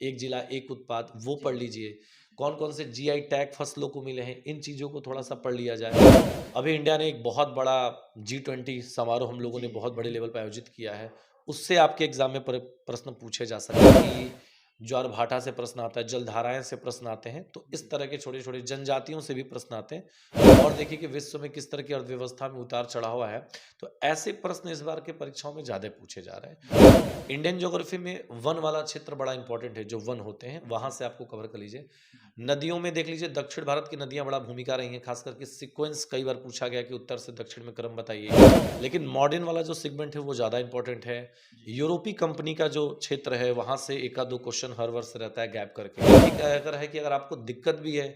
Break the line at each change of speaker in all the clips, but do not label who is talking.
एक जिला एक उत्पाद वो
जी,
पढ़ लीजिए। कौन-कौन से जीआई टैग फसलों को मिले हैं, इन चीज़ों को थोड़ा-सा पढ़ लिया जाए। अभी इंडिया ने एक बहुत बड़ा जी20 समारोह हम लोगों
जी,
ने बहुत बड़े लेवल पे आयोजित किया है। उससे आपके एग्ज़ाम में प्रश्न पूछे जा सकते हैं कि ज्वार-भाटा से प्रश्न आता है, जलधाराएँ से प्रश्न आते हैं, तो इस
जी,
तरह के छोटे-छोटे जनजातियों से भी प्रश्न आते हैं। और देखिए कि विश्व में किस तरह की अर्थव्यवस्था में उतार-चढ़ाव है, तो ऐसे प्रश्न इस बार के परीक्षाओं में ज़्यादा पूछे जा रहे
जी,
हैं। इंडियन ज्योग्राफी में वन वाला क्षेत्र बड़ा इंपॉर्टेंट है, जो वन होते हैं, वहाँ
जी,
से आपको कवर कर लीजिए।
जी,
नदियों में देख लीजिए, दक्षिण भारत की नदियाँ बड़ा भूमिका रही हैं, खास करके सीक्वेंस कई बार पूछा गया कि उत्तर से दक्षिण में क्रम बताइए। लेकिन मॉडर्न वाला जो सेगमेंट है, वो ज़्यादा इंपॉर्टेंट है।
जी,
यूरोपीय कंपनी का जो क्षेत्र है, वहाँ से 1 आध 2 क्वेश्चन हर वर्ष रहता है गैप करके। एक अगर है कि अगर आपको दिक्कत भी है,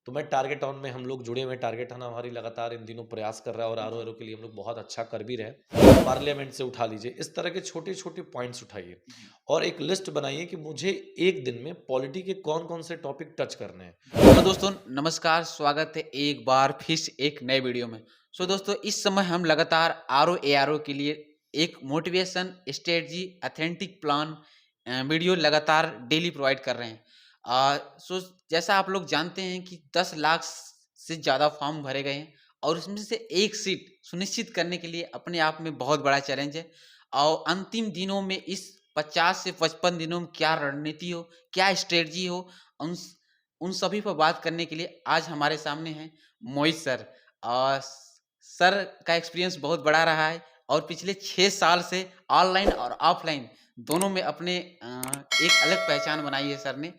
तो मैं टारगेट ऑन में हम लोग जुड़े हुए हैं, टारगेट ऑन हमारी लगातार इन दिनों प्रयास कर रहा है और आरओ-एरो
जी,
के लिए हम लोग बहुत अच्छा कर भी रहे हैं। पार्लियामेंट से उठा लीजिए, इस तरह के छोटे-छोटे पॉइंट्स उठाइए
जी,
और एक लिस्ट बनाइए कि मुझे 1 दिन में पॉलिटी के कौन-कौन से टॉपिक टच करने हैं।
हेलो दोस्तों, नमस्कार, स्वागत है एक बार फिर से एक नए वीडियो में। दोस्तों, इस समय हम लगातार आरओ-एआरओ के लिए एक motivation, strategy, authentic plan video लगातार डेली प्रोवाइड कर रहे हैं। सो जैसा आप लोग जानते हैं कि 10 लाख से ज़्यादा फॉर्म भरे गए हैं और उसमें से एक सीट सुनिश्चित करने के लिए अपने आप में बहुत बड़ा चैलेंज है। और अंतिम दिनों में इस 50 से 55 दिनों में क्या रणनीति हो, क्या स्ट्रेटजी हो, उन उन सभी पर बात करने के लिए आज हमारे सामने हैं मोहित सर। और सर का एक्सपीरियंस बहुत बड़ा रहा है और पिछले 6 साल से ऑनलाइन और ऑफलाइन दोनों में अपने एक अलग पहचान बनाई है सर ने।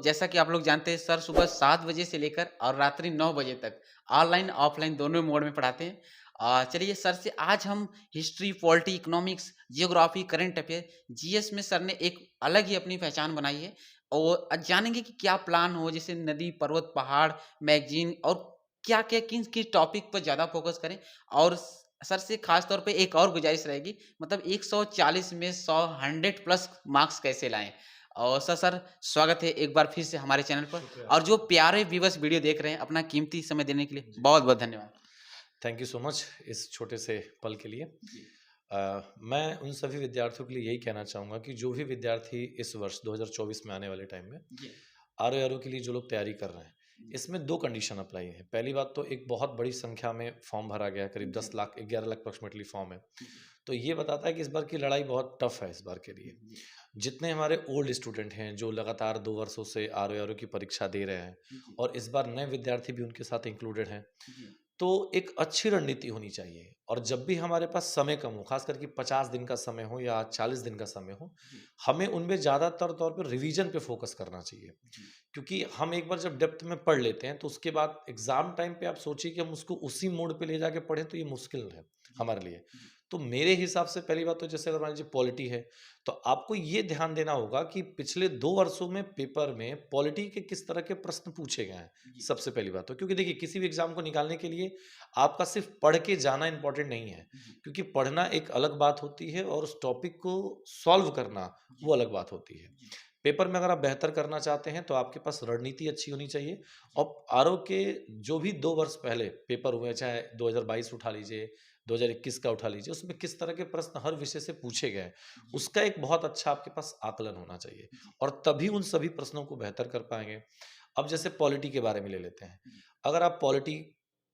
जैसा कि आप लोग जानते हैं, सर सुबह 7 बजे से लेकर और रात्रि 9 बजे तक ऑनलाइन ऑफलाइन दोनों मोड में पढ़ाते हैं। चलिए सर से आज हम history, polity, economics, geography, current affair, GS में सर ने एक अलग ही अपनी पहचान बनाई है। और जानेंगे कि क्या प्लान हो, जैसे नदी, पर्वत, पहाड़, मैगज़ीन और क्या-क्या किस-किस टॉपिक पर ज़्यादा फ़ोकस करें। और सर से ख़ास तौर पे एक और गुज़ारिश रहेगी, मतलब 140 में 100 100 प्लस मार्क्स कैसे लाएँ? और सर स्वागत है एक बार फिर से हमारे चैनल पर।
शुक्रिया
और
आपका।
जो प्यारे व्यूअर्स वीडियो देख रहे हैं, अपना कीमती समय देने के लिए
जी।
बहुत-बहुत धन्यवाद।
थैंक यू सो मच इस छोटे से पल के लिए।
जी,
मैं उन सभी विद्यार्थियों के लिए यही कहना चाहूँगा कि जो भी विद्यार्थी इस वर्ष 2024 में आने वाले टाइम में
जी,
आरओ-एआरओ के लिए जो लोग तैयारी कर रहे हैं,
जी,
इसमें 2 कंडीशन अप्लाई है। पहली बात तो एक बहुत बड़ी संख्या में फॉर्म भरा गया है, करीब
जी,
10 लाख 11 लाख अप्रॉक्सिमेटली फॉर्म है।
जी,
तो ये बताता है कि इस बार की लड़ाई बहुत टफ है इस बार के लिए।
जी,
जितने हमारे ओल्ड स्टूडेंट हैं, जो लगातार 2 वर्षों से आरओ-एआरओ की परीक्षा दे रहे हैं
जी,
और इस बार नए विद्यार्थी भी उनके साथ इंक्लूडेड हैं,
जी,
तो एक अच्छी रणनीति होनी चाहिए। और जब भी हमारे पास समय कम हो, खास करके 50 दिन का समय हो या 40 दिन का समय हो,
जी,
हमें उनमें ज़्यादातर तौर पे रिवीजन पे फोकस करना चाहिए।
जी,
क्योंकि हम एक बार जब डेप्थ में पढ़ लेते हैं, तो उसके बाद एग्ज़ाम टाइम पे आप सोचिए कि हम उसको उसी मोड पे ले जाके पढ़ें, तो ये मुश्किल है
जी,
हमारे लिए।
जी,
तो मेरे हिसाब से पहली बात तो जैसे अगर मान लीजिए पॉलिटी है, तो आपको ये ध्यान देना होगा कि पिछले 2 वर्षों में पेपर में पॉलिटी के किस तरह के प्रश्न पूछे गए हैं,
जी,
सबसे पहली बात तो। क्योंकि देखिए किसी भी एग्ज़ाम को निकालने के लिए आपका सिर्फ़ पढ़ के जाना इम्पोर्टेंट नहीं है,
जी,
क्योंकि पढ़ना एक अलग बात होती है और उस टॉपिक को सॉल्व करना,
जी,
वो अलग बात होती है।
जी,
पेपर में अगर आप बेहतर करना चाहते हैं, तो आपके पास रणनीति अच्छी होनी चाहिए और आरओ के जो भी 2 वर्ष पहले पेपर हुए, चाहे 2022 उठा लीजिए, 2021 का उठा लीजिए, उसमें किस तरह के प्रश्न हर विषय से पूछे गए हैं,
जी,
उसका एक बहुत अच्छा आपके पास आकलन होना चाहिए
जी,
और तभी उन सभी प्रश्नों को बेहतर कर पाएँगे। अब जैसे पॉलिटी के बारे में ले लेते हैं।
जी,
अगर आप पॉलिटी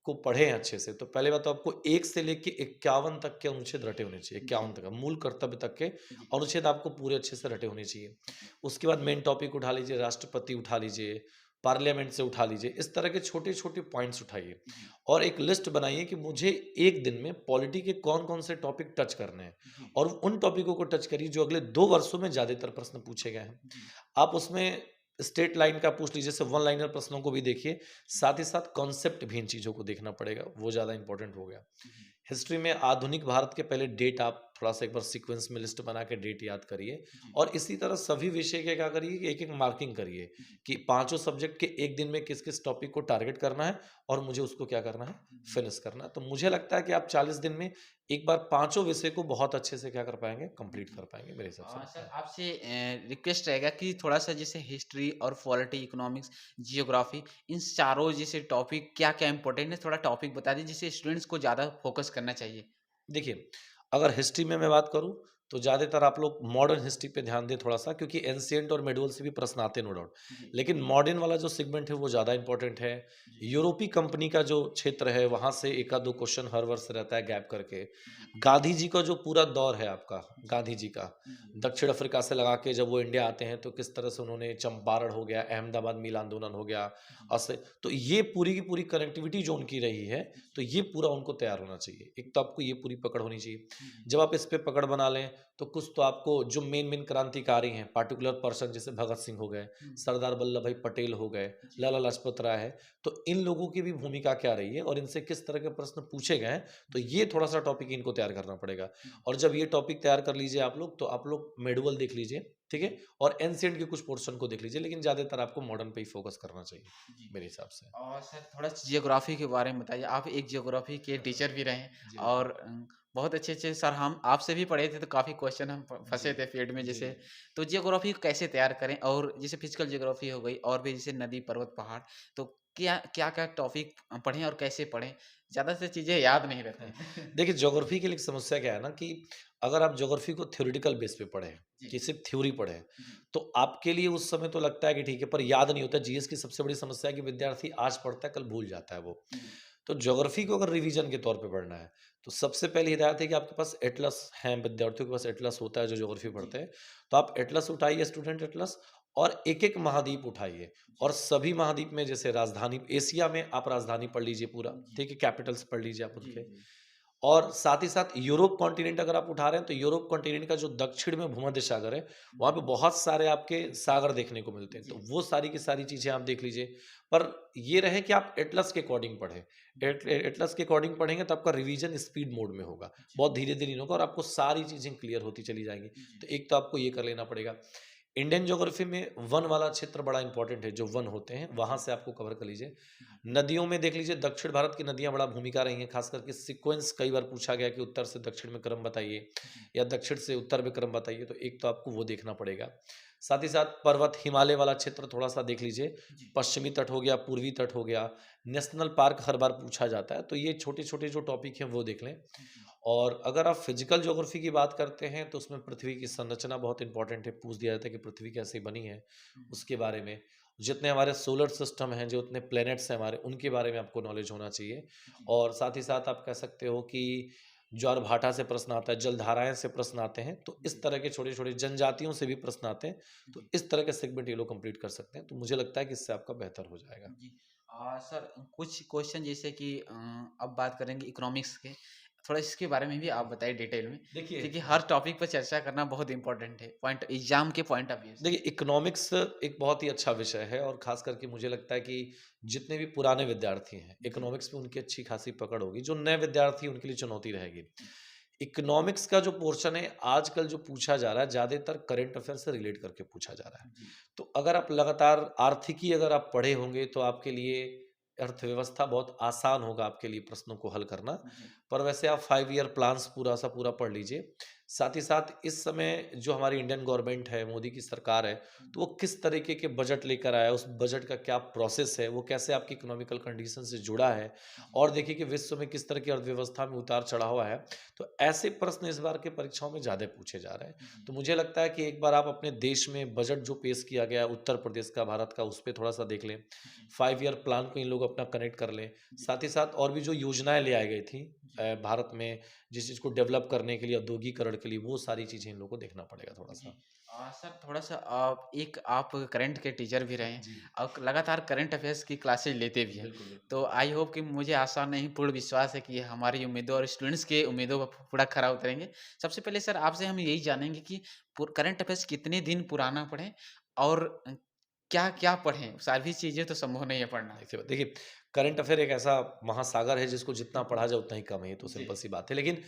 को पढ़ें अच्छे से, तो पहली बात तो आपको 1 से लेके 51 तक के अनुच्छेद रटे होने चाहिए,
जी,
51 तक, मूल कर्तव्य तक के
जी,
अनुच्छेद आपको पूरे अच्छे से रटे होने चाहिए।
जी,
उसके बाद मेन टॉपिक उठा लीजिए, राष्ट्रपति उठा लीजिए, पार्लियामेंट से उठा लीजिए, इस तरह के छोटे-छोटे पॉइंट्स उठाइए
जी,
और एक लिस्ट बनाइए कि मुझे 1 दिन में पॉलिटी के कौन-कौन से टॉपिक टच करने हैं
जी,
और उन टॉपिकों को टच करिए जो अगले 2 वर्षों में ज़्यादातर प्रश्न पूछे गए हैं।
जी,
आप उसमें स्ट्रेट लाइन का पूछ लीजिए, जैसे वन लाइनर प्रश्नों को भी देखिए, साथ ही साथ कॉन्सेप्ट भी इन चीज़ों को देखना पड़ेगा, वो ज़्यादा इंपॉर्टेंट हो गया।
जी,
हिस्ट्री में आधुनिक भारत के पहले डेट आप थोड़ा-सा एक बार सीक्वेंस में लिस्ट बना के डेट याद करिए
जी,
और इसी तरह सभी विषय के क्या करिए कि एक-एक मार्किंग करिए
जी,
कि पाँचों सब्जेक्ट के 1 दिन में किस-किस टॉपिक को टारगेट करना है और मुझे उसको क्या करना है,
जी।
फिनिश करना है। तो मुझे लगता है कि आप 40 दिन में एक बार पाँचों विषय को बहुत अच्छे से क्या कर पाएँगे, कंप्लीट
जी।
कर पाएँगे, मेरे हिसाब से लगता
सर
है।
आपसे रिक्वेस्ट रहेगा कि थोड़ा-सा जैसे हिस्ट्री और पॉलिटी, इकोनॉमिक्स, जियोग्राफी, इन चारों जैसे टॉपिक क्या-क्या इम्पोर्टेंट है, थोड़ा टॉपिक बता दीजिए जिससे स्टूडेंट्स को ज़्यादा फोकस करना चाहिए?
देखिए, अगर हिस्ट्री में मैं बात करूँ, तो ज़्यादातर आप लोग मॉडर्न हिस्ट्री पे ध्यान दें थोड़ा सा, क्योंकि एंशिएंट और मेडिवल से भी प्रश्न आते हैं नो डाउट।
जी,
लेकिन मॉडर्न वाला जो सेगमेंट है वो ज़्यादा इंपॉर्टेंट है।
जी,
यूरोपीय कंपनी का जो क्षेत्र है वहाँ से एक आध दो क्वेश्चन हर वर्ष रहता है गैप करके।
जी,
गांधी जी का जो पूरा दौर है आपका,
जी,
गांधी जी का
जी,
दक्षिण अफ्रीका से लगा के जब वो इंडिया आते हैं तो किस तरह से उन्होंने चंपारण हो गया, अहमदाबाद मिल आंदोलन हो गया,
जी,
असे तो ये पूरी की पूरी कनेक्टिविटी जो उनकी रही है, तो
जी,
ये पूरा उनको तैयार होना चाहिए। एक तो आपको ये पूरी पकड़ होनी चाहिए।
जी,
जब आप इस पे पकड़ बना लें, तो कुछ तो आपको जो मेन क्रांतिकारी हैं, पार्टिकुलर पर्सन जैसे भगत सिंह हो गए,
हुँ,
सरदार वल्लभ भाई पटेल हो गए,
जी,
लाला लाजपत राय है, तो इन लोगों की भी भूमिका क्या रही है और इनसे किस तरह के प्रश्न पूछे गए हैं, तो
जी,
ये थोड़ा-सा टॉपिक इनको तैयार करना पड़ेगा।
जी,
और जब ये टॉपिक तैयार कर लीजिए आप लोग, तो आप लोग मेडुअल देख लीजिए, ठीक है?
जी,
और एंशिएंट के कुछ पोर्शन को देख लीजिए, लेकिन ज़्यादातर आपको मॉडर्न पे ही फोकस करना चाहिए,
जी।
मेरे हिसाब से।
और सर थोड़ा जियोग्राफी के बारे में बताइए। आप एक जियोग्राफी के टीचर भी रहे हैं
जी,
और बहुत अच्छे-अच्छे सर हम आपसे भी पढ़े थे तो काफ़ी क्वेश्चन हम फ
जी,
फँसे थे फील्ड में
जी।
जैसे। तो जियोग्राफी को कैसे तैयार करें और जैसे फिजिकल जियोग्राफी हो गई और भी जैसे नदी, पर्वत, पहाड़ तो क्या-क्या टॉपिक पढ़ें और कैसे पढ़ें? ज़्यादा से चीज़ें याद नहीं रहती हैं।
देखिए, ज्योग्राफी के लिए एक समस्या क्या है ना कि अगर आप ज्योग्राफी को थ्योरेटिकल बेस पे पढ़ें,
जी,
कि सिर्फ़ थ्योरी पढ़ें,
जी,
तो आपके लिए उस समय तो लगता है कि ठीक है, पर याद नहीं होता। जीएस की सबसे बड़ी समस्या है कि विद्यार्थी आज पढ़ता है, कल भूल जाता है वो।
जी,
तो ज्योग्राफी को अगर रिवीजन के तौर पे पढ़ना है, तो सबसे पहली हिदायत है कि आपके पास एटलस हैं, विद्यार्थियों के पास एटलस होता है जो ज्योग्राफी
जी,
पढ़ते हैं। तो आप एटलस उठाइए, स्टूडेंट एटलस, और एक-एक महाद्वीप उठाइए और
जी,
सभी महाद्वीप में जैसे राजधानी एशिया में आप राजधानी पढ़ लीजिए पूरा,
जी,
ठीक है? कैपिटल्स पढ़ लीजिए आप
जी,
उनके।
जी,
और साथ ही साथ यूरोप कॉन्टिनेंट अगर आप उठा रहे हैं, तो यूरोप कॉन्टिनेंट का जो दक्षिण में भूमध्य सागर है, वहाँ
जी,
पे बहुत सारे आपके सागर देखने को मिलते हैं।
जी,
तो वो सारी की सारी चीज़ें आप देख लीजिए। पर ये रहे कि आप एटलस के अकॉर्डिंग पढ़ें। एटलस के अकॉर्डिंग पढ़ेंगे तो आपका रिवीजन स्पीड मोड में होगा।
जी,
बहुत धीरे-धीरे नहीं होगा और आपको सारी चीज़ें क्लियर होती चली जाएँगी।
जी,
तो एक तो आपको ये कर लेना पड़ेगा। इंडियन ज्योग्राफी में वन वाला क्षेत्र बड़ा इंपॉर्टेंट है, जो वन होते हैं, वहाँ
जी,
से आपको कवर कर लीजिए।
जी,
नदियों में देख लीजिए, दक्षिण भारत की नदियाँ बड़ा भूमिका रही हैं, खास करके सीक्वेंस कई बार पूछा गया कि उत्तर से दक्षिण में क्रम बताइए
जी,
या दक्षिण से उत्तर में क्रम बताइए, तो एक तो आपको वो देखना पड़ेगा। साथ ही साथ पर्वत, हिमालय वाला क्षेत्र थोड़ा-सा देख लीजिए,
जी,
पश्चिमी तट हो गया, पूर्वी तट हो गया, नेशनल पार्क हर बार पूछा जाता है, तो ये छोटे-छोटे जो टॉपिक हैं, वो देख लें।
जी,
और अगर आप फिजिकल ज्योग्राफी की बात करते हैं, तो उसमें पृथ्वी की संरचना बहुत इंपॉर्टेंट है, पूछ दिया जाता है कि पृथ्वी कैसे बनी है,
हुँ,
उसके बारे में। जितने हमारे सोलर सिस्टम हैं, जो उतने प्लैनेट्स हैं हमारे, उनके बारे में आपको नॉलेज होना चाहिए।
जी,
और साथ ही साथ आप कह सकते हो कि ज्वार-भाटा से प्रश्न आता है, जलधाराएँ से प्रश्न आते हैं, तो इस
जी,
तरह के छोटे-छोटे जनजातियों से भी प्रश्न आते हैं। तो
जी,
इस तरह के सेगमेंट ये लोग कंप्लीट कर सकते हैं, तो मुझे लगता है कि इससे आपका बेहतर हो जाएगा।
जी। सर कुछ क्वेश्चन जैसे कि अब बात करेंगे इकोनॉमिक्स के, थोड़ा इसके बारे में भी आप बताइए डिटेल में,
देखिए
क्योंकि हर टॉपिक पर चर्चा करना बहुत इम्पोर्टेंट है, पॉइंट एग्ज़ाम के पॉइंट ऑफ व्यू से।
देखिए, इकोनॉमिक्स एक बहुत ही अच्छा विषय है और ख़ास करके मुझे लगता है कि जितने भी पुराने विद्यार्थी हैं,
जी,
इकोनॉमिक्स में उनकी अच्छी खासी पकड़ होगी। जो नए विद्यार्थी हैं, उनके लिए चुनौती रहेगी।
जी,
इकोनॉमिक्स का जो पोर्शन है, आजकल जो पूछा जा रहा है, ज़्यादातर करंट अफ़ेयर से रिलेट करके पूछा जा रहा है।
जी,
तो अगर आप लगातार आर्थिकी अगर आप पढ़े होंगे, तो आपके लिए अर्थव्यवस्था बहुत आसान होगा आपके लिए प्रश्नों को हल करना।
जी,
पर वैसे आप 5 ईयर प्लान्स पूरा पूरा पढ़ लीजिए। साथ ही साथ इस समय जो हमारी इंडियन गवर्नमेंट है, मोदी की सरकार है, तो वो किस तरीके के बजट लेकर आया है, उस बजट का क्या प्रोसेस है, वो कैसे आपकी इकोनॉमिकल कंडीशन से जुड़ा है
जी,
और देखिए कि विश्व में किस तरह की अर्थव्यवस्था में उतार-चढ़ाव है। तो ऐसे प्रश्न इस बार के परीक्षाओं में ज़्यादा पूछे जा रहे हैं।
जी,
तो मुझे लगता है कि एक बार आप अपने देश में बजट जो पेश किया गया है उत्तर प्रदेश का, भारत का, उस पे थोड़ा-सा देख लें।
जी,
5 ईयर प्लान को इन लोग अपना कनेक्ट कर लें।
जी,
साथ ही साथ और भी जो योजनाएँ ले आई गई थी
जी,
भारत में, जिस चीज़ को डेवलप करने के लिए, औद्योगीकरण के लिए, वो सारी चीज़ें इन लोगों को देखना पड़ेगा
जी।
थोड़ा-सा।
सर थोड़ा-सा आप करंट के टीचर भी रहे हैं
जी,
और लगातार करंट अफ़ेयर्स की क्लासेस लेते भी हैं।
बिल्कुल, बिल्कुल।
तो आई होप कि मुझे आशा नहीं पूर्ण विश्वास है कि हमारी उम्मीदों और स्टूडेंट्स की उम्मीदों पर पूरा खरा उतरेंगे। सबसे पहले सर आपसे हम यही जानेंगे कि करंट अफ़ेयर्स कितने दिन पुराना पढ़ें और क्या-क्या पढ़ें? सारी चीज़ें तो संभव नहीं है पढ़ना।
देखिए देखिए, करंट अफ़ेयर एक ऐसा महासागर है जिसको जितना पढ़ा जाए उतना ही कम है, ये तो
जी,
सिंपल सी बात है। लेकिन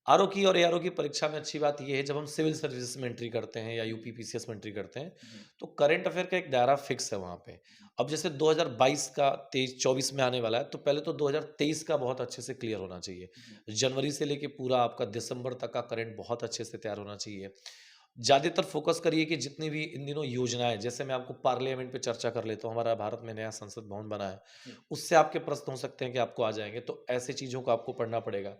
आरओ की और एआरओ की परीक्षा में अच्छी बात ये है, जब हम सिविल सर्विसेज़ में एंट्री करते हैं या
जी,
यूपी पीसीएस में एंट्री करते हैं,
जी,
तो करंट अफ़ेयर का एक दायरा फिक्स है वहाँ पे।
जी,
अब जैसे 2022 का 23-24 में आने वाला है, तो पहले तो 2023 का बहुत अच्छे से क्लियर होना चाहिए।
जी,
जनवरी से लेके पूरा आपका दिसंबर तक का करंट बहुत अच्छे से तैयार होना चाहिए। ज़्यादातर फ़ोकस करिए कि जितनी भी इन दिनों योजनाएँ, जैसे मैं आपको पार्लियामेंट पे चर्चा कर लेता हूँ, हमारा भारत में नया संसद भवन बना है,
जी,
उससे आपके प्रश्न हो सकते हैं कि आपको आ जाएँगे, तो ऐसी चीज़ों को आपको पढ़ना पड़ेगा।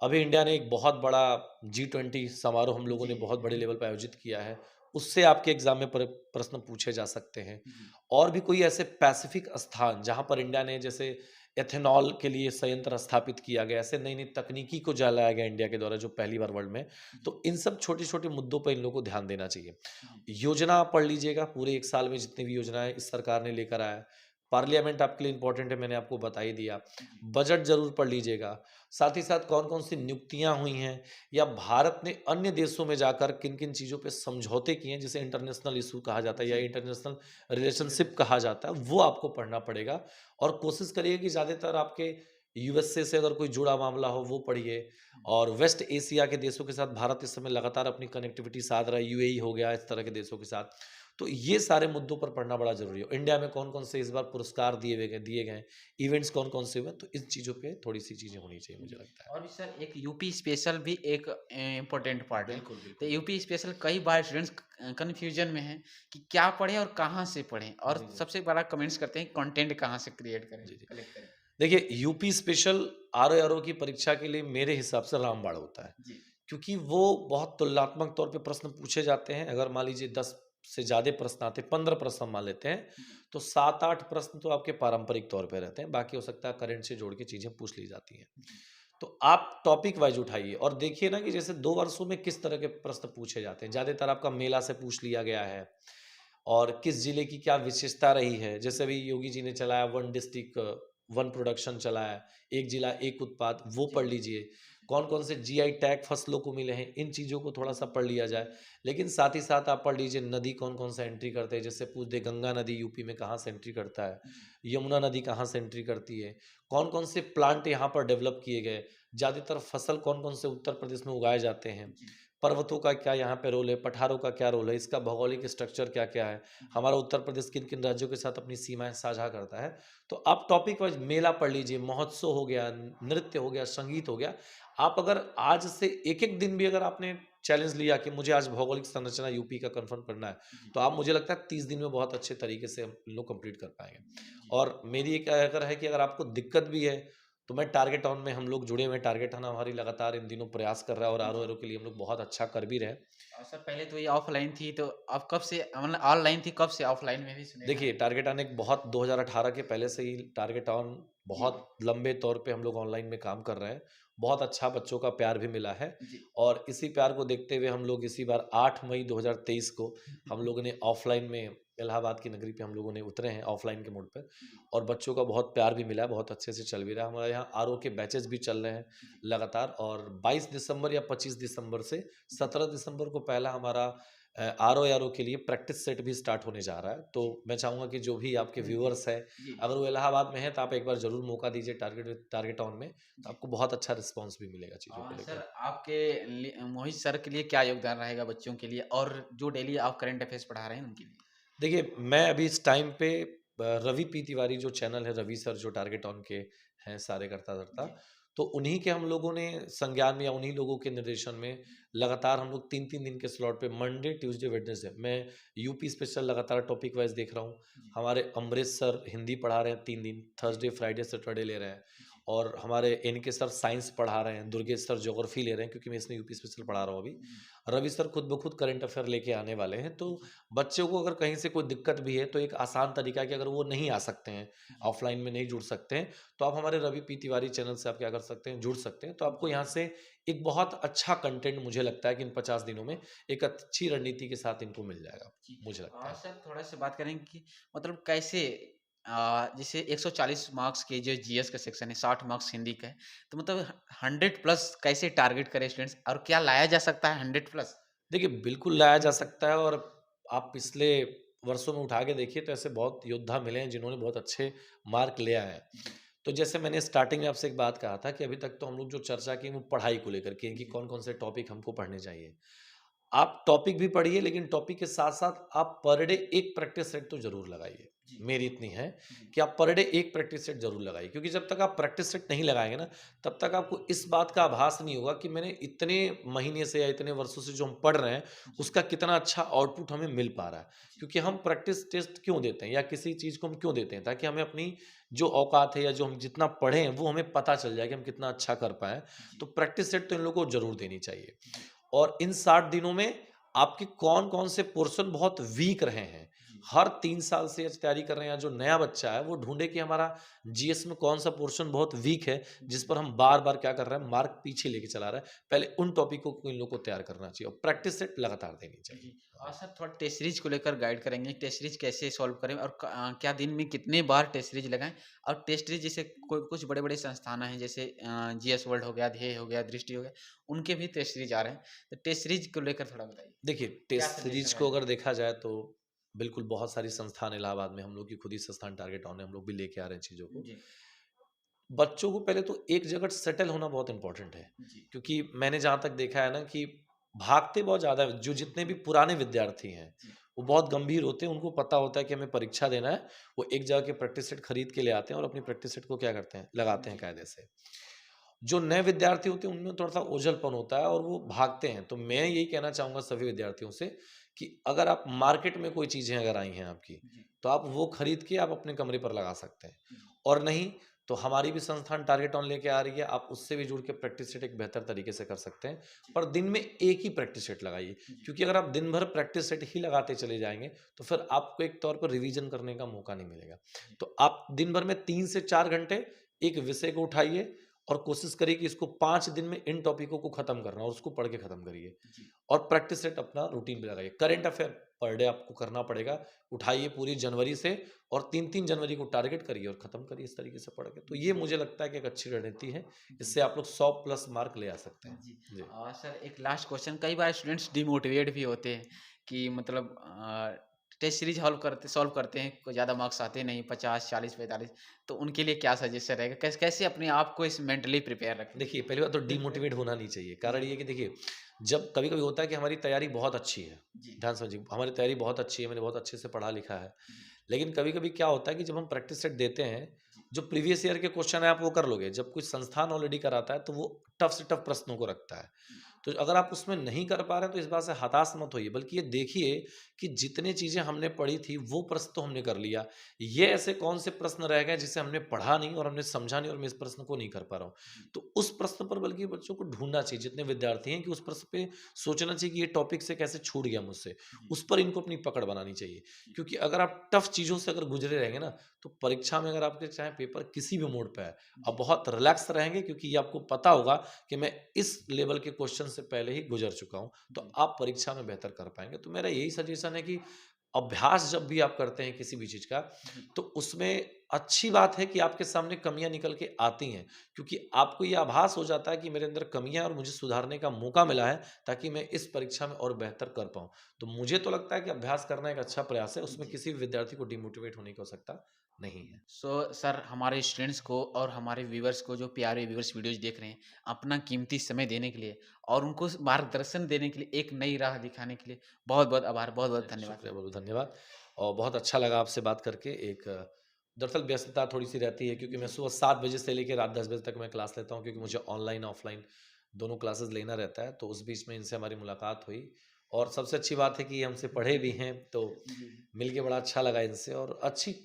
अभी इंडिया ने एक बहुत बड़ा G20 समारोह हम लोगों ने
जी,
बहुत बड़े लेवल पे आयोजित किया है। उससे आपके एग्ज़ाम में प्रश्न पूछे जा सकते हैं।
जी,
और भी कोई ऐसे पैसिफिक स्थान जहाँ पर इंडिया ने जैसे एथेनॉल के लिए संयंत्र स्थापित किया गया, ऐसे नई-नई तकनीकी को लाया गया इंडिया के द्वारा जो पहली बार वर्ल्ड में।
जी,
तो इन सब छोटे-छोटे मुद्दों पे इन लोगों को ध्यान देना चाहिए।
जी,
योजना आप पढ़ लीजिएगा, पूरे 1 साल में जितनी भी योजनाएँ इस सरकार ने लेकर आया है। पार्लियामेंट आपके लिए इम्पोर्टेंट है, मैंने आपको बता ही दिया।
जी,
बजट ज़रूर पढ़ लीजिएगा। साथ ही साथ कौन-कौन सी नियुक्तियाँ हुई हैं या भारत ने अन्य देशों में जाकर किन-किन चीज़ों पे समझौते किए हैं, जिसे इंटरनेशनल इश्यू कहा जाता है या
जी,
इंटरनेशनल रिलेशनशिप
रिलेशन
कहा जाता है, वो आपको पढ़ना पड़ेगा। और कोशिश करिए कि ज़्यादातर आपके यूएसए से अगर कोई जुड़ा मामला हो, वो पढ़िए। और वेस्ट एशिया के देशों के साथ भारत इस समय लगातार अपनी कनेक्टिविटी साध रहा है, यूएई हो गया, इस तरह के देशों के साथ। तो ये सारे मुद्दों पर पढ़ना बड़ा ज़रूरी है। इंडिया में कौन-कौन से इस बार पुरस्कार दिए गए हैं, इवेंट्स कौन-कौन से हुए हैं, तो इन चीज़ों पे थोड़ी-सी चीज़ें होनी चाहिए, मुझे
जी।
लगता है।
और भी सर एक यूपी स्पेशल भी एक इम्पोर्टेंट पार्ट है।
बिल्कुल,
तो
बिल्कुल।
यूपी स्पेशल कई बार स्टूडेंट्स कन्फ्यूजन में हैं कि क्या पढ़ें और कहाँ से पढ़ें? और
जी, जी।
सबसे बड़ा कमेंट्स करते हैं कंटेंट कहाँ से क्रिएट करें,
जी, जी।
कलेक्ट करें?
देखिए, यूपी स्पेशल आरओ-आरओ की परीक्षा के लिए मेरे हिसाब से रामबाण होता है।
जी,
क्योंकि वो बहुत तुलनात्मक तौर पे प्रश्न पूछे जाते हैं। अगर मान लीजिए 10 से ज़्यादा प्रश्न आते हैं, 15 प्रश्न हम मान लेते हैं,
जी,
तो 7-8 प्रश्न तो आपके पारंपरिक तौर पे रहते हैं, बाकी हो सकता है करंट से जोड़ के चीज़ें पूछ ली जाती हैं।
जी,
तो आप टॉपिक वाइज़ उठाइए और देखिए ना कि जैसे 2 वर्षों में किस तरह के प्रश्न पूछे जाते हैं। ज़्यादातर आपका मेला से पूछ लिया गया है और किस ज़िले की क्या विशेषता रही है। जैसे अभी योगी जी ने चलाया वन डिस्ट्रिक्ट वन प्रोडक्शन चलाया, एक जिला एक उत्पाद, वो
जी,
पढ़ लीजिए। कौन-कौन से जीआई टैग फसलों को मिले हैं, इन चीज़ों को थोड़ा-सा पढ़ लिया जाए। लेकिन साथ ही साथ आप पढ़ लीजिए नदी कौन-कौन सा एंट्री करते हैं, जैसे पूछ दे गंगा नदी यूपी में कहाँ से एंट्री करता है,
जी,
यमुना नदी कहाँ से एंट्री करती है, कौन-कौन से प्लांट यहाँ पर डेवलप किए गए, ज़्यादातर फसल कौन-कौन से उत्तर प्रदेश में उगाए जाते हैं,
जी,
पर्वतों का क्या यहाँ पे रोल है, पठारों का क्या रोल है, इसका भौगोलिक स्ट्रक्चर क्या-क्या है,
जी,
हमारा उत्तर प्रदेश किन-किन राज्यों के साथ अपनी सीमाएँ साझा करता है। तो आप टॉपिक वाइज़ मेला पढ़ लीजिए, महोत्सव हो गया, नृत्य हो गया, संगीत हो गया। आप अगर आज से एक-एक दिन भी अगर आपने चैलेंज लिया कि मुझे आज भौगोलिक संरचना यूपी का कन्फर्म करना है,
जी,
तो आप मुझे लगता है 30 दिन में बहुत अच्छे तरीके से हम लोग कंप्लीट कर पाएँगे।
जी।
और मेरी एक अगर है कि अगर आपको दिक्कत भी है, तो मैं टारगेट ऑन में हम लोग जुड़े हुए हैं, टारगेट ऑन हमारी लगातार इन दिनों प्रयास कर रहा है और
जी।
आरओ-आरओ के लिए हम लोग बहुत अच्छा कर भी रहे हैं।
सर पहले तो ये ऑफलाइन थी तो अब कब से मतलब ऑनलाइन थी, कब से ऑफलाइन में भी सुनेगा?
देखिए, टारगेट ऑन एक बहुत 2018 के पहले से ही टारगेट ऑन
जी,
बहुत लंबे तौर पे हम लोग ऑनलाइन में काम कर रहे हैं। बहुत अच्छा बच्चों का प्यार भी मिला है
जी।
और इसी प्यार को देखते हुए हम लोग इसी बार 8 मई 2023 को हम लोगों ने ऑफ़लाइन में इलाहाबाद की नगरी पे हम लोगों ने उतरे हैं ऑफ़लाइन के मोड पे
जी,
और बच्चों का बहुत प्यार भी मिला है, बहुत अच्छे से चल भी रहा है। हमारे यहाँ आरओ के बैचेज़ भी चल रहे हैं
जी,
लगातार और 22 दिसंबर या 25 दिसंबर से
जी,
17 दिसंबर को पहला हमारा आरओ-आरओ के लिए प्रैक्टिस सेट भी स्टार्ट होने जा रहा है। तो
जी।
मैं चाहूँगा कि जो भी आपके
जी,
व्यूअर्स हैं,
जी,
अगर वो इलाहाबाद में हैं, तो आप एक बार ज़रूर मौका दीजिए टारगेट ऑन में, तो
जी।
आपको बहुत अच्छा रिस्पॉन्स भी मिलेगा चीज़ों को
सर
लेकर।
आपके मोहित सर के लिए क्या योगदान रहेगा बच्चों के लिए और जो डेली आप करंट अफेयर्स पढ़ा रहे हैं उनके लिए?
देखिए, मैं अभी इस टाइम पे रवि पी तिवारी जो चैनल है, रवि सर जो टारगेट ऑन के हैं सारे करता-धरता,
जी,
तो उन्हीं के हम लोगों ने संज्ञान में या उन्हीं लोगों के निर्देशन में लगातार हम लोग 3-3 दिन के स्लॉट पे मंडे, ट्यूसडे, वेडनेसडे मैं यूपी स्पेशल लगातार टॉपिक वाइज़ देख रहा हूँ।
जी,
हमारे अमृत सर हिंदी पढ़ा रहे हैं 3 दिन,
जी,
थर्सडे, फ्राइडे, सैटरडे ले रहे हैं
जी,
और हमारे एनके सर साइंस पढ़ा रहे हैं, दुर्गेश सर ज्योग्राफी ले रहे हैं क्योंकि मैं इसमें यूपी स्पेशल पढ़ा रहा हूँ अभी।
जी,
रवि सर खुद ब खुद करंट अफ़ेयर लेके आने वाले हैं, तो
जी,
बच्चों को अगर कहीं से कोई दिक्कत भी है तो एक आसान तरीका है कि अगर वो नहीं आ सकते हैं,
जी,
ऑफ़लाइन में नहीं जुड़ सकते हैं, तो आप हमारे रवि पी तिवारी चैनल से आप क्या कर सकते हैं, जुड़ सकते हैं। तो आपको
जी,
यहाँ से एक बहुत अच्छा कंटेंट मुझे लगता है कि इन 50 दिनों में एक अच्छी रणनीति के साथ इनको मिल जाएगा,
जी।
मुझे लगता है।
सर थोड़ा-सा बात करेंगे कि मतलब कैसे जैसे 140 मार्क्स के जो जीएस का सेक्शन है, 60 मार्क्स हिंदी का है, तो मतलब 100 प्लस कैसे टारगेट करें स्टूडेंट्स और क्या लाया जा सकता है 100 प्लस?
देखिए, बिल्कुल लाया जा सकता है और आप पिछले वर्षों में उठा के देखिए तो ऐसे बहुत योद्धा मिले हैं जिन्होंने बहुत अच्छे मार्क ले आए हैं।
जी,
तो जैसे मैंने स्टार्टिंग में आपसे एक बात कहा था कि अभी तक तो हम लोग जो चर्चा की वो पढ़ाई को लेकर की कि
जी,
कौन-कौन से टॉपिक हमको पढ़ने चाहिए। आप टॉपिक भी पढ़िए, लेकिन टॉपिक के साथ-साथ आप पर डे एक प्रैक्टिस सेट तो ज़रूर लगाइए।
जी,
मेरी इतनी है
जी,
कि आप पर डे एक प्रैक्टिस सेट ज़रूर लगाइए, क्योंकि जब तक आप प्रैक्टिस सेट नहीं लगाएँगे ना, तब तक आपको इस बात का आभास नहीं होगा कि मैंने इतने महीने से या इतने वर्षों से जो हम पढ़ रहे हैं,
जी,
उसका कितना अच्छा आउटपुट हमें मिल पा रहा है।
जी,
क्योंकि हम प्रैक्टिस टेस्ट क्यों देते हैं या किसी चीज़ को हम क्यों देते हैं? ताकि हमें अपनी जो औकात है या जो हम जितना पढ़े हैं, वो हमें पता चल जाए कि हम कितना अच्छा कर पाएँ।
जी,
तो प्रैक्टिस सेट तो इन लोगों को ज़रूर देनी चाहिए।
जी,
और इन 60 दिनों में आपके कौन-कौन से पोर्शन बहुत वीक रहे हैं।
जी,
हर 3 साल से आज तैयारी कर रहे हैं या जो नया बच्चा है, वो ढूँढे कि हमारा जीएस में कौन-सा पोर्शन बहुत वीक है, जिस
जी,
पर हम बार-बार क्या कर रहे हैं, मार्क पीछे लेके चला रहा है। पहले उन टॉपिकों को इन लोगों को तैयार करना चाहिए और प्रैक्टिस सेट लगातार देनी चाहिए।
जी। और सर थोड़ा टेस्ट सीरीज को लेकर गाइड करेंगे, टेस्ट सीरीज कैसे सॉल्व करें और क्या दिन में कितने बार टेस्ट सीरीज लगाएँ? और टेस्ट सीरीज जैसे कोई कुछ बड़े-बड़े संस्थान हैं जैसे जीएस वर्ल्ड हो गया, ध्येय हो गया, दृष्टि हो गया, उनके भी टेस्ट सीरीज आ रहे हैं। तो टेस्ट सीरीज को लेकर थोड़ा बताइए,
देखिए,
क्या
टेस्ट
सजेशन
सीरीज़ को
रहेगा?
अगर देखा जाए तो बिल्कुल बहुत सारी संस्थान इलाहाबाद में हम लोग की खुद ही संस्थान टारगेट ऑन है, हम लोग भी लेके आ रहे हैं चीज़ों को।
जी,
बच्चों को पहले तो एक जगह सेटल होना बहुत इम्पोर्टेंट है,
जी,
क्योंकि मैंने जहाँ तक देखा है ना कि भागते बहुत ज़्यादा है, जो जितने भी पुराने विद्यार्थी हैं,
जी,
वो बहुत गंभीर होते हैं, उनको पता होता है कि हमें परीक्षा देना है, वो एक जगह के प्रैक्टिस सेट खरीद के ले आते हैं और अपनी प्रैक्टिस सेट को क्या करते हैं, लगाते हैं
जी,
कायदे से। जो नए विद्यार्थी होते हैं, उनमें थोड़ा-सा ओझलपन होता है और वो भागते हैं, तो मैं यही कहना चाहूँगा सभी विद्यार्थियों से कि अगर आप मार्केट में कोई चीज़ें अगर आई हैं आपकी,
जी,
तो आप वो खरीद के आप अपने कमरे पर लगा सकते हैं।
जी,
और नहीं, तो हमारी भी संस्थान टारगेट ऑन लेके आ रही है, आप उससे भी जुड़ के प्रैक्टिस सेट एक बेहतर तरीके से कर सकते हैं।
जी,
पर दिन में एक ही प्रैक्टिस सेट लगाइए,
जी,
क्योंकि अगर आप दिन भर प्रैक्टिस सेट ही लगाते चले जाएँगे, तो फिर आपको एक तौर पर रिवीजन करने का मौका नहीं मिलेगा।
जी,
तो आप दिन भर में 3 से 4 घंटे एक विषय को उठाइए और कोशिश करिए कि इसको 5 दिन में इन टॉपिकों को खत्म करना और उसको पढ़ के खत्म करिए।
जी,
और प्रैक्टिस सेट अपना रूटीन पे लगाइए। करंट अफेयर पर डे आपको करना पड़ेगा। उठाइए पूरी जनवरी से और 3-3 जनवरी को टारगेट करिए और खत्म करिए इस तरीके से पढ़ के। तो ये
जी,
मुझे लगता है कि एक अच्छी रणनीति है।
जी।
इससे आप लोग 100 प्लस मार्क ले आ सकते हैं।
जी।
जी।
सर एक लास्ट क्वेश्चन, कई बार स्टूडेंट्स डिमोटिवेट भी होते हैं कि मतलब टेस्ट सीरीज सॉल्व करते हैं, कोई ज़्यादा मार्क्स आते नहीं 50, 40, 45, तो उनके लिए क्या सजेशन रहेगा? कैसे अपने आप को इस मेंटली प्रिपेयर रखें?
देखिए, पहली बात तो डिमोटिवेट होना नहीं चाहिए। कारण
जी,
ये है कि देखिए, जब कभी-कभी होता है कि हमारी तैयारी बहुत अच्छी है।
जी,
ध्यान से समझिए, हमारी तैयारी बहुत अच्छी है, मैंने बहुत अच्छे से पढ़ा-लिखा है।
जी,
लेकिन कभी-कभी क्या होता है कि जब हम प्रैक्टिस सेट देते हैं,
जी,
जो प्रीवियस ईयर के क्वेश्चन है आप वो कर लोगे। जब कोई संस्थान ऑलरेडी कराता है, तो वो टफ से टफ प्रश्नों को रखता है।
जी,
तो अगर आप उसमें नहीं कर पा रहे हैं, तो इस बात से हताश मत होइए, बल्कि ये देखिए कि जितनी चीज़ें हमने पढ़ी थी, वो प्रश्न तो हमने कर लिया। ये ऐसे कौन से प्रश्न रह गए जिसे हमने पढ़ा नहीं और हमने समझा नहीं और मैं इस प्रश्न को नहीं कर पा रहा हूँ।
जी,
तो उस प्रश्न पर बल्कि बच्चों को ढूँढना चाहिए, जितने विद्यार्थी हैं कि उस प्रश्न पे सोचना चाहिए कि ये टॉपिक से कैसे छूट गया मुझसे।
जी,
उस पर इनको अपनी पकड़ बनानी चाहिए।
जी,
क्योंकि अगर आप टफ चीज़ों से अगर गुज़रे रहेंगे ना, तो परीक्षा में अगर आपके चाहे पेपर किसी भी मोड पे है, आप
जी,
बहुत रिलैक्स रहेंगे, क्योंकि ये आपको पता होगा कि मैं इस लेवल के क्वेश्चन से पहले ही गुज़र चुका हूँ, तो
जी,
आप परीक्षा में बेहतर कर पाएँगे। तो मेरा यही सजेशन है कि अभ्यास जब भी आप करते हैं किसी भी चीज़ का,
जी,
तो उसमें अच्छी बात है कि आपके सामने कमियाँ निकल के आती हैं, क्योंकि आपको ये आभास हो जाता है कि मेरे अंदर कमियाँ हैं और मुझे सुधारने का मौका मिला है, ताकि मैं इस परीक्षा में और बेहतर कर पाऊँ। तो मुझे तो लगता है कि अभ्यास करना एक अच्छा प्रयास है, उसमें
जी।
किसी भी विद्यार्थी को डिमोटिवेट होने की आवश्यकता नहीं है।
सो सर हमारे स्टूडेंट्स को और हमारे व्यूअर्स को, जो प्यारे व्यूअर्स वीडियोस देख रहे हैं, अपना कीमती समय देने के लिए और उनको मार्गदर्शन देने के लिए, एक नई राह दिखाने के लिए बहुत-बहुत आभार, बहुत-बहुत धन्यवाद।
शुक्रिया, बहुत-बहुत धन्यवाद और बहुत अच्छा लगा आपसे बात करके। एक दरअसल व्यस्तता थोड़ी-सी रहती है, क्योंकि मैं
जी,
सुबह 7 बजे से लेके रात 10 बजे तक मैं क्लास लेता हूँ, क्योंकि मुझे
जी,
ऑनलाइन, ऑफ़लाइन दोनों क्लासेस लेना रहता है। तो उस बीच में इनसे हमारी मुलाकात हुई और सबसे अच्छी बात है कि ये हमसे पढ़े भी हैं, तो
जी,
मिल के बड़ा अच्छा लगा इनसे और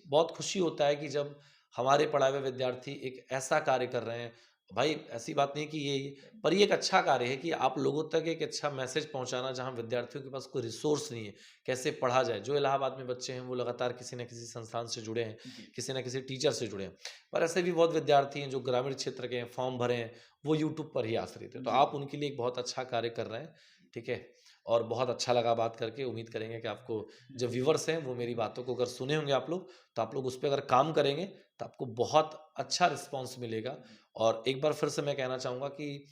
बहुत खुशी होता है कि जब हमारे पढ़ाए हुए विद्यार्थी एक ऐसा कार्य कर रहे हैं। भाई, ऐसी बात नहीं कि ये, पर ये एक अच्छा कार्य है कि आप लोगों तक एक अच्छा मैसेज पहुँचाना, जहाँ विद्यार्थियों के पास कोई रिसोर्स नहीं है, कैसे पढ़ा जाए। जो इलाहाबाद में बच्चे हैं, वो लगातार किसी न किसी संस्थान से जुड़े हैं,
जी,
किसी न किसी टीचर से जुड़े हैं। पर ऐसे भी बहुत विद्यार्थी हैं जो ग्रामीण क्षेत्र के हैं, फॉर्म भरे हैं, वो यूट्यूब पर ही आश्रित हैं। तो
जी,
आप उनके लिए एक बहुत अच्छा कार्य कर रहे हैं, ठीक है? और बहुत अच्छा लगा बात करके। उम्मीद करेंगे कि आपको जो
जी,
व्यूअर्स हैं, वो मेरी बातों को अगर सुने होंगे आप लोग, तो आप लोग उस पे अगर काम करेंगे, तो आपको बहुत अच्छा रिस्पॉन्स मिलेगा।
जी,
और एक बार फिर से मैं कहना चाहूँगा कि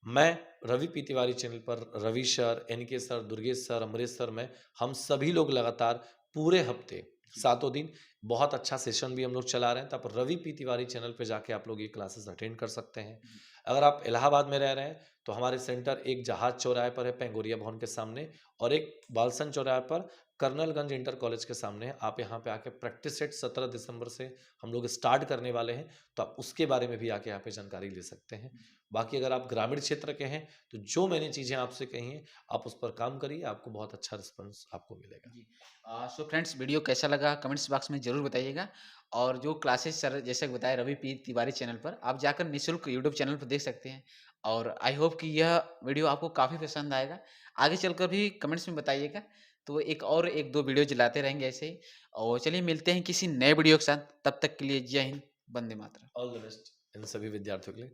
मैं रवि पी तिवारी चैनल पर Ravi sir, NK sir, Durgesh sir, Amrish sir, मैं, हम सभी लोग लगातार पूरे हफ्ते,
जी,
सातों दिन बहुत अच्छा सेशन भी हम लोग चला रहे हैं। तो आप रवि पी तिवारी चैनल पे जाके आप लोग ये क्लासेस अटेंड कर सकते हैं।
जी,
अगर आप इलाहाबाद में रह रहे हैं, तो हमारे सेंटर एक जहाज चौराहे पर है, पेंगोरिया भवन के सामने, और एक बालसन चौराहे पर कर्नलगंज इंटर कॉलेज के सामने है। आप यहाँ पे आके प्रैक्टिस सेट 17 दिसंबर से हम लोग स्टार्ट करने वाले हैं, तो आप उसके बारे में भी आके यहाँ पे जानकारी ले सकते हैं। बाकी अगर आप ग्रामीण क्षेत्र के हैं, तो जो मैंने चीज़ें आपसे कही हैं, आप उस पर काम करिए, आपको बहुत अच्छा रिस्पॉन्स आपको मिलेगा।
जी। सो फ्रेंड्स, वीडियो कैसा लगा कमेंट्स बॉक्स में ज़रूर बताइएगा। और जो क्लासेस सर जैसे बताया रवि पी तिवारी चैनल पर, आप जाकर निःशुल्क यूट्यूब चैनल पर देख सकते हैं। और आई होप कि यह वीडियो आपको काफ़ी पसंद आएगा। आगे चलकर भी कमेंट्स में बताइएगा। तो एक दो वीडियो चलाते रहेंगे ऐसे ही। और चलिए मिलते हैं किसी नए वीडियो के साथ। तब तक के लिए जय Hind, Vande Mataram.
All the best in सभी विद्यार्थियों के लिए।